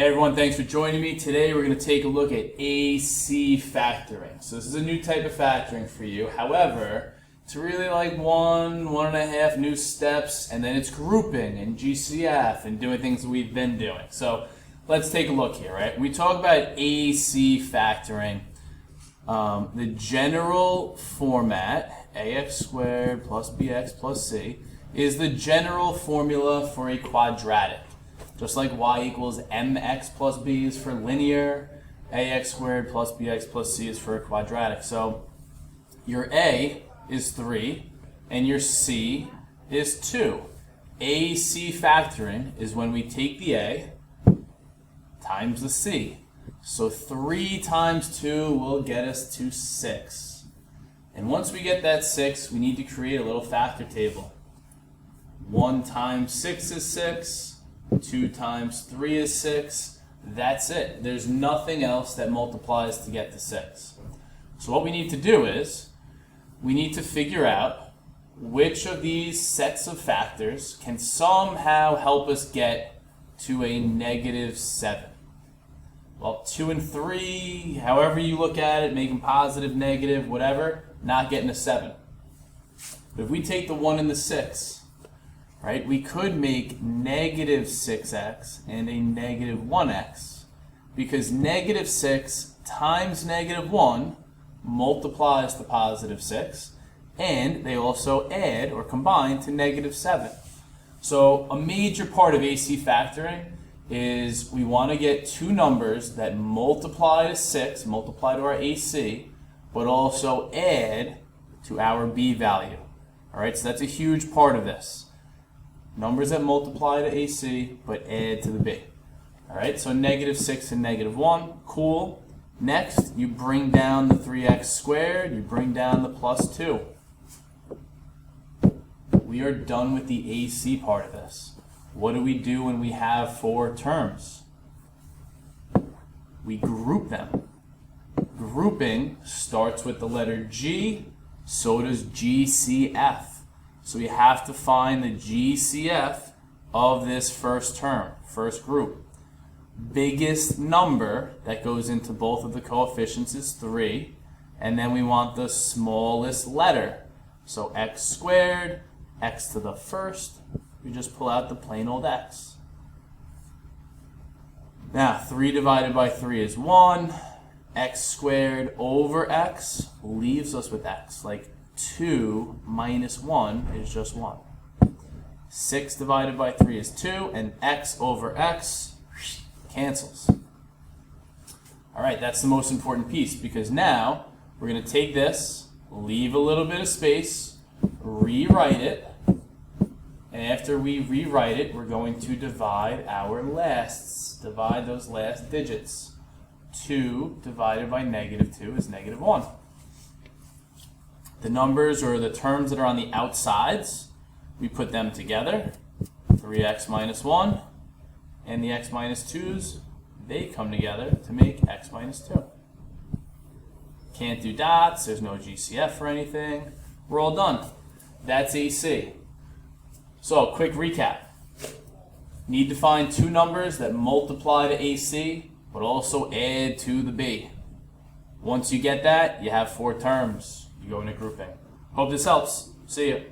Hey everyone, thanks for joining me. Today we're going to take a look at AC factoring. So this is a new type of factoring for you. However, it's really like one and a half new steps, and then it's grouping and GCF and doing things that we've been doing. So let's take a look here, right? We talk about AC factoring. The general format, ax squared plus bx plus c, is the general formula for a quadratic. Just like y equals mx plus b is for linear, ax squared plus bx plus c is for a quadratic. So your a is 3 and your c is 2. AC factoring is when we take the a times the c. So 3 times 2 will get us to 6. And once we get that 6, we need to create a little factor table. 1 times 6 is 6. 2 times 3 is 6. That's it. There's nothing else that multiplies to get to 6. So what we need to do is we need to figure out which of these sets of factors can somehow help us get to a negative 7. Well, 2 and 3, however you look at it, make them positive, negative, whatever, not getting a 7. But if we take the 1 and the 6, right, we could make negative 6x and a negative 1x, because negative 6 times negative 1 multiplies to positive 6, and they also add or combine to negative 7. So a major part of AC factoring is we want to get two numbers that multiply to 6, multiply to our AC, but also add to our B value. All right, so that's a huge part of this. Numbers that multiply to AC, but add to the B. All right, so negative 6 and negative 1, cool. Next, you bring down the 3x squared, you bring down the plus 2. We are done with the AC part of this. What do we do when we have 4 terms? We group them. Grouping starts with the letter G, so does GCF. So we have to find the GCF of this first term, first group. Biggest number that goes into both of the coefficients is 3, and then we want the smallest letter. So x squared, x to the first, we just pull out the plain old x. Now, 3 divided by 3 is 1. X squared over x leaves us with x, like 2 minus 1 is just 1. 6 divided by 3 is 2, and x over x cancels. All right, that's the most important piece, because now we're going to take this, leave a little bit of space, rewrite it, and after we rewrite it, we're going to divide our lasts, divide those last digits. 2 divided by negative 2 is negative 1. The numbers, or the terms that are on the outsides, we put them together. 3x minus 1 and the x minus 2's, they come together to make x minus 2. Can't do dots, there's no GCF or anything. We're all done. That's AC. So, quick recap. Need to find two numbers that multiply to AC, but also add to the B. Once you get that, you have 4 terms. You go into grouping. Hope this helps. See you.